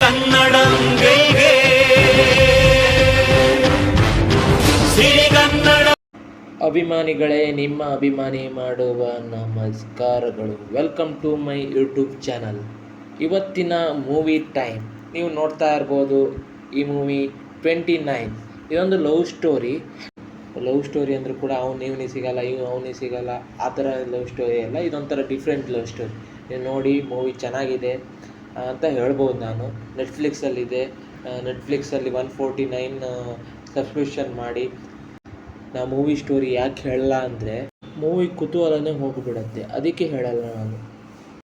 ಕನ್ನಡಂ ಗೆಲ್ಗೆ ಸಿರಿಗನ್ನಡ. ಅಭಿಮಾನಿಗಳೇ, ನಿಮ್ಮ ಅಭಿಮಾನಿ ಮಾಡುವ ನಮಸ್ಕಾರಗಳು. Welcome to my YouTube channel. ಇವತ್ತಿನ ಮೂವಿ ಟೈಮ್ ನೀವು ನೋಡ್ತಾ ಇರ್ಬೋದು. ಈ ಮೂವಿ 29. ಇದೊಂದು ಲವ್ ಸ್ಟೋರಿ ಅಂದರೂ ಕೂಡ ಇವನಿಗೆ ಸಿಗಲ್ಲ, ಅವನಿಗೆ ಸಿಗಲ್ಲ, ಆ ಥರ ಲವ್ ಸ್ಟೋರಿ ಅಲ್ಲ. ಇದೊಂಥರ ಡಿಫ್ರೆಂಟ್ ಲವ್ ಸ್ಟೋರಿ. ನೀವು ನೋಡಿ, ಮೂವಿ ಚೆನ್ನಾಗಿದೆ ಅಂತ ಹೇಳ್ಬೋದು ನಾನು. ನೆಟ್ಫ್ಲಿಕ್ಸಲ್ಲಿದೆ. ನೆಟ್ಫ್ಲಿಕ್ಸಲ್ಲಿ 149 ಸಬ್ಸ್ಕ್ರಿಪ್ಷನ್ ಮಾಡಿ. ನಾ ಮೂವಿ ಸ್ಟೋರಿ ಯಾಕೆ ಹೇಳಲ್ಲ ಅಂದರೆ ಮೂವಿ ಕುತೂಹಲನೇ ಹೋಗಿಬಿಡತ್ತೆ, ಅದಕ್ಕೆ ಹೇಳಲ್ಲ ನಾನು.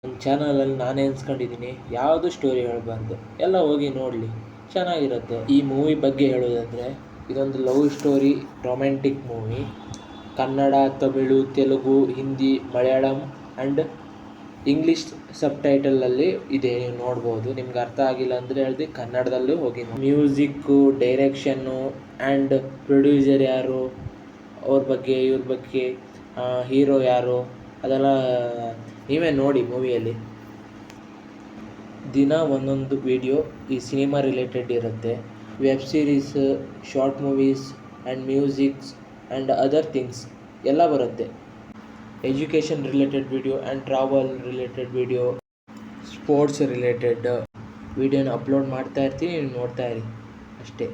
ನನ್ನ ಚಾನಲಲ್ಲಿ ನಾನೇ ಅನ್ಸ್ಕೊಂಡಿದ್ದೀನಿ ಯಾವುದು ಸ್ಟೋರಿ ಹೇಳಬಾರ್ದು, ಎಲ್ಲ ಹೋಗಿ ನೋಡಲಿ, ಚೆನ್ನಾಗಿರುತ್ತೆ. ಈ ಮೂವಿ ಬಗ್ಗೆ ಹೇಳೋದಂದರೆ ಇದೊಂದು love story, romantic movie. Kannada, Tamil, Telugu, Hindi, Malayalam and English ಸಬ್ಟೈಟಲಲ್ಲಿ ಇದೆ, ನೀವು ನೋಡ್ಬೋದು. ನಿಮ್ಗೆ ಅರ್ಥ ಆಗಿಲ್ಲ ಅಂದರೆ ಹೇಳ್ದು ಕನ್ನಡದಲ್ಲೂ ಹೋಗಿ. ಮ್ಯೂಸಿಕ್ಕು, ಡೈರೆಕ್ಷನ್ನು ಆ್ಯಂಡ್ ಪ್ರೊಡ್ಯೂಸರ್ ಯಾರು, ಅವ್ರ ಬಗ್ಗೆ, ಇವ್ರ ಬಗ್ಗೆ, ಹೀರೋ ಯಾರು, ಅದೆಲ್ಲ ನೀವೇ ನೋಡಿ ಮೂವಿಯಲ್ಲಿ. ದಿನ ಒಂದೊಂದು ವಿಡಿಯೋ ಈ ಸಿನಿಮಾ ರಿಲೇಟೆಡ್ ಇರುತ್ತೆ. Web series, short movies and musics and other things ಎಲ್ಲ ಬರುತ್ತೆ. Education related video and travel related video, sports related ವಿಡಿಯೋನ ಅಪ್ಲೋಡ್ ಮಾಡ್ತಾ ಇರ್ತೀನಿ, ನೀವು ನೋಡ್ತಾ ಇರಿ ಅಷ್ಟೇ.